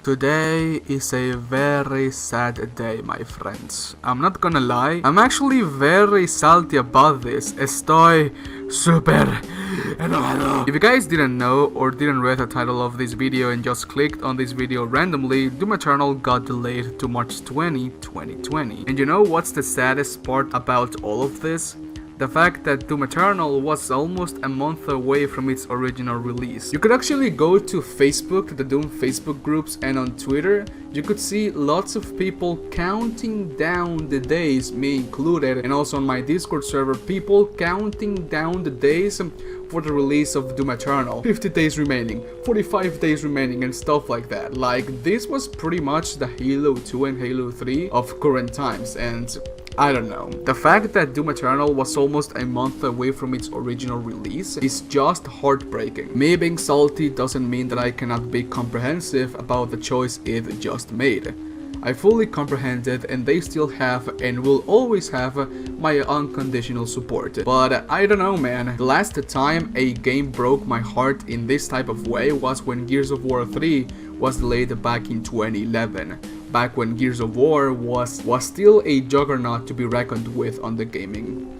Today is a very sad day, my friends. I'm not gonna lie, I'm actually very salty about this. Estoy super enojado. If you guys didn't know or didn't read the title of this video and just clicked on this video randomly, Doom Eternal got delayed to March 20, 2020. And you know what's the saddest part about all of this? The fact that Doom Eternal was almost a month away from its original release. You could actually go to Facebook, to the Doom Facebook groups, and on Twitter, you could see lots of people counting down the days, me included, and also on my Discord server, people counting down the days for the release of Doom Eternal. 50 days remaining, 45 days remaining, and stuff like that. Like, this was pretty much the Halo 2 and Halo 3 of current times, and I don't know. The fact that Doom Eternal was almost a month away from its original release is just heartbreaking. Me being salty doesn't mean that I cannot be comprehensive about the choice it just made. I fully comprehend it, and they still have and will always have my unconditional support. But I don't know, man. The last time a game broke my heart in this type of way was when Gears of War 3 was delayed back in 2011. Back when Gears of War was still a juggernaut to be reckoned with on the gaming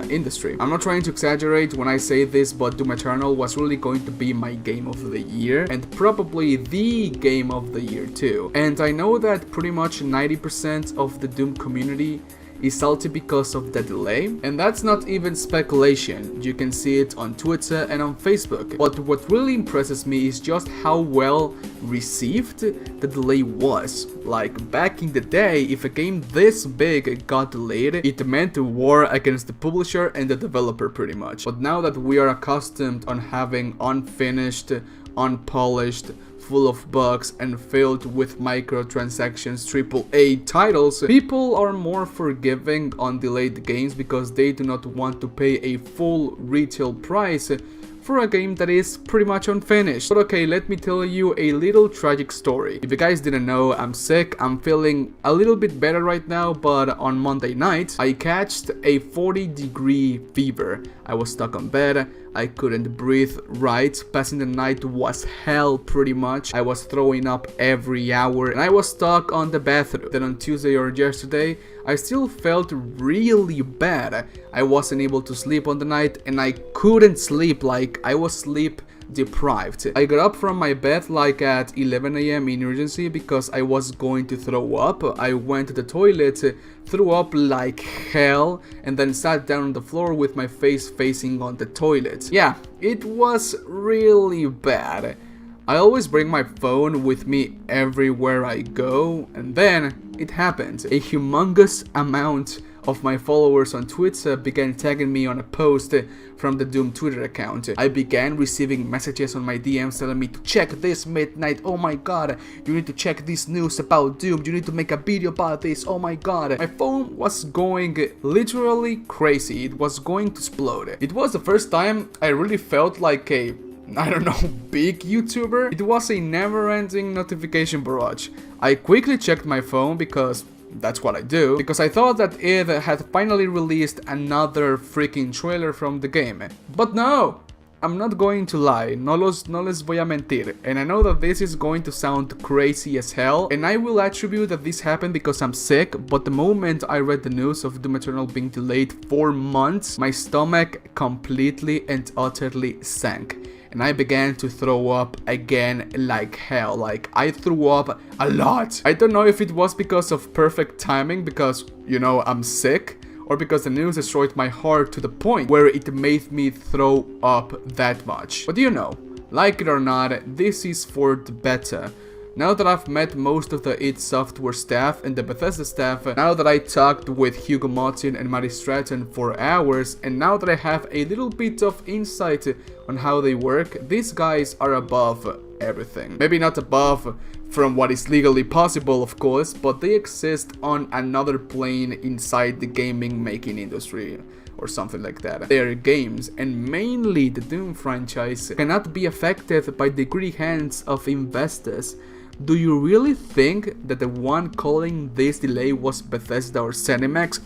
industry. I'm not trying to exaggerate when I say this, but Doom Eternal was really going to be my game of the year, and probably the game of the year too. And I know that pretty much 90% of the Doom community is salty because of the delay, and that's not even speculation. You can see it on Twitter and on Facebook. But what really impresses me is just how well received the delay was. Like, back in the day, if a game this big got delayed, it meant a war against the publisher and the developer pretty much. But now that we are accustomed on having unfinished, unpolished, full of bugs and filled with microtransactions AAA titles, people are more forgiving on delayed games because they do not want to pay a full retail price for a game that is pretty much unfinished. But okay, let me tell you a little tragic story. If you guys didn't know, I'm sick. I'm feeling a little bit better right now, but on Monday night, I catched a 40-degree fever. I was stuck on bed. I couldn't breathe right. Passing the night was hell pretty much. I was throwing up every hour and I was stuck on the bathroom. Then on Tuesday or yesterday, I still felt really bad. I wasn't able to sleep on the night and I couldn't sleep, like I was sleep deprived. I got up from my bed like at 11 AM in urgency because I was going to throw up. I went to the toilet, threw up like hell, and then sat down on the floor with my face facing on the toilet. Yeah, it was really bad. I always bring my phone with me everywhere I go, and then it happened. A humongous amount of my followers on Twitter began tagging me on a post from the Doom Twitter account. I began receiving messages on my DMs telling me to check this midnight, oh my god, you need to check this news about Doom, you need to make a video about this, oh my god. My phone was going literally crazy, it was going to explode. It was the first time I really felt like a, I don't know, big YouTuber. It was a never-ending notification barrage. I quickly checked my phone because that's what I do, because I thought that it had finally released another freaking trailer from the game. But no! I'm not going to lie, no les voy a mentir, and I know that this is going to sound crazy as hell, and I will attribute that this happened because I'm sick, but the moment I read the news of Doom Eternal being delayed 4 months, my stomach completely and utterly sank. And I began to throw up again like hell. Like, I threw up a lot. I don't know if it was because of perfect timing, because, you know, I'm sick, or because the news destroyed my heart to the point where it made me throw up that much. But you know, like it or not, this is for the better. Now that I've met most of the id Software staff and the Bethesda staff, now that I talked with Hugo Martin and Mary Stratton for hours, and now that I have a little bit of insight on how they work, these guys are above everything. Maybe not above from what is legally possible, of course, but they exist on another plane inside the gaming making industry, or something like that. Their games, and mainly the Doom franchise, cannot be affected by the greedy hands of investors. Do you really think that the one calling this delay was Bethesda or Cinemax?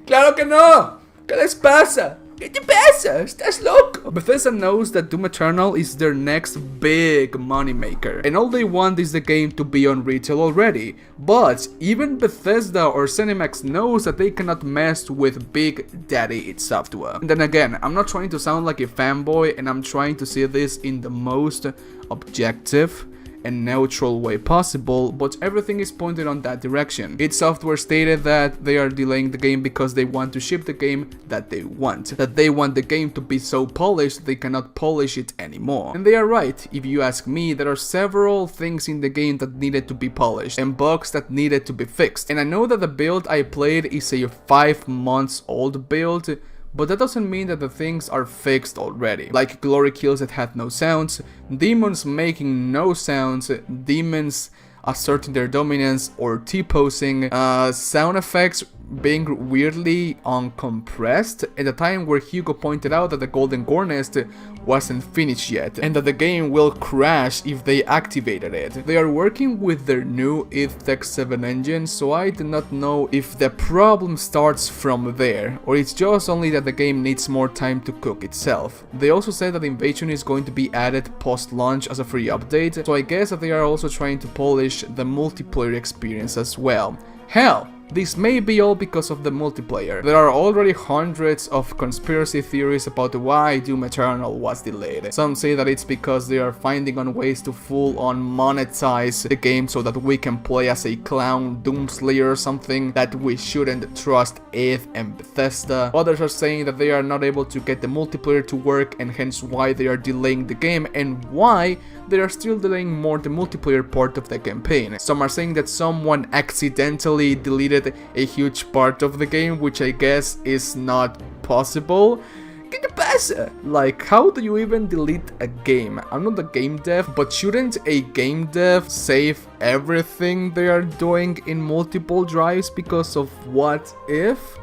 ¡Claro que no! ¿Qué les pasa? ¿Qué te pasa? ¿Estás loco? Bethesda knows that Doom Eternal is their next big moneymaker, and all they want is the game to be on retail already. But even Bethesda or Cinemax knows that they cannot mess with Big Daddy id Software. And then again, I'm not trying to sound like a fanboy, and I'm trying to see this in the most objective and neutral way possible, but everything is pointed on that direction. id Software stated that they are delaying the game because they want to ship the game that they want the game to be so polished they cannot polish it anymore. And they are right. If you ask me, there are several things in the game that needed to be polished and bugs that needed to be fixed. And I know that the build I played is a 5 months old build, but that doesn't mean that the things are fixed already. Like glory kills that had no sounds, demons making no sounds, demons asserting their dominance or T-posing, sound effects being weirdly uncompressed at a time where Hugo pointed out that the Golden Gore Nest wasn't finished yet and that the game will crash if they activated it. They are working with their new id Tech 7 engine, so I do not know if the problem starts from there or it's just only that the game needs more time to cook itself. They also said that Invasion is going to be added post-launch as a free update, so I guess that they are also trying to polish the multiplayer experience as well. Hell, this may be all because of the multiplayer. There are already hundreds of conspiracy theories about why Doom Eternal was delayed. Some say that it's because they are finding on ways to full-on monetize the game so that we can play as a clown Doomslayer or something, that we shouldn't trust id and Bethesda. Others are saying that they are not able to get the multiplayer to work and hence why they are delaying the game and why they are still delaying more the multiplayer part of the campaign. Some are saying that someone accidentally deleted a huge part of the game, which I guess is not possible. ¿Qué te pasa? Like, how do you even delete a game? I'm not a game dev, but shouldn't a game dev save everything they are doing in multiple drives because of what if?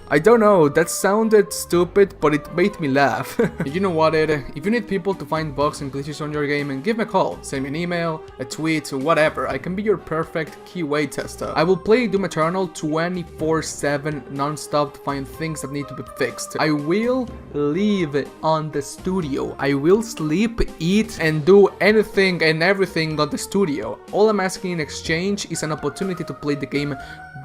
I don't know, that sounded stupid, but it made me laugh. You know what, Ed? If you need people to find bugs and glitches on your game, and give me a call, send me an email, a tweet, whatever. I can be your perfect QA tester. I will play Doom Eternal 24/7 non-stop to find things that need to be fixed. I will live on the studio. I will sleep, eat, and do anything and everything on the studio. All I'm asking in exchange is an opportunity to play the game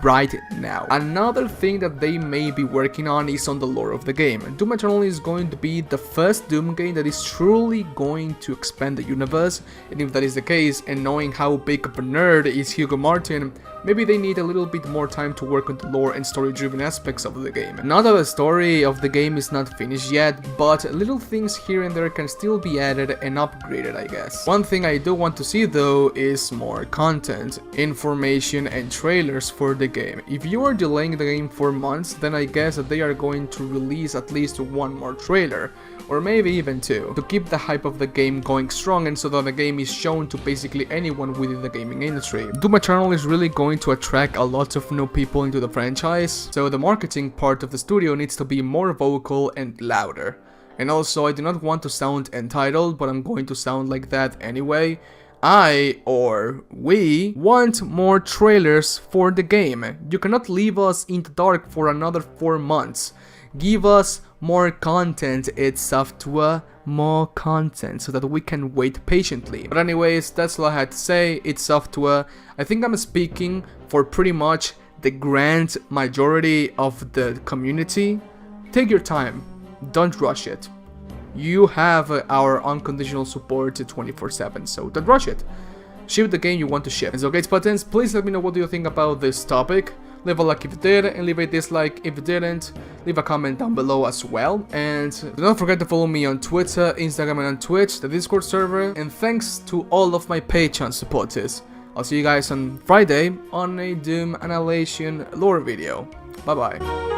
right now. Another thing that they may be working on is on the lore of the game. Doom Eternal is going to be the first Doom game that is truly going to expand the universe, and if that is the case, and knowing how big of a nerd is Hugo Martin, maybe they need a little bit more time to work on the lore and story-driven aspects of the game. Not that the story of the game is not finished yet, but little things here and there can still be added and upgraded, I guess. One thing I do want to see though is more content, information and trailers for the game. If you are delaying the game for months, then I guess that they are going to release at least one more trailer, or maybe even two, to keep the hype of the game going strong and so that the game is shown to basically anyone within the gaming industry. Doom Eternal is really going to attract a lot of new people into the franchise, so the marketing part of the studio needs to be more vocal and louder. And also, I do not want to sound entitled, but I'm going to sound like that anyway. We want more trailers for the game. You cannot leave us in the dark for another 4 months. Give us more content, id Software, more content, so that we can wait patiently. But anyways, that's all I had to say, id Software. I think I'm speaking for pretty much the grand majority of the community. Take your time, don't rush it. You have our unconditional support 24/7, so don't rush it. Ship the game you want to ship. And so guys, buttons, please let me know what do you think about this topic. Leave a like if you did, and leave a dislike if you didn't. Leave a comment down below as well. And do not forget to follow me on Twitter, Instagram, and on Twitch, the Discord server. And thanks to all of my Patreon supporters. I'll see you guys on Friday on a Doom Annihilation lore video. Bye bye.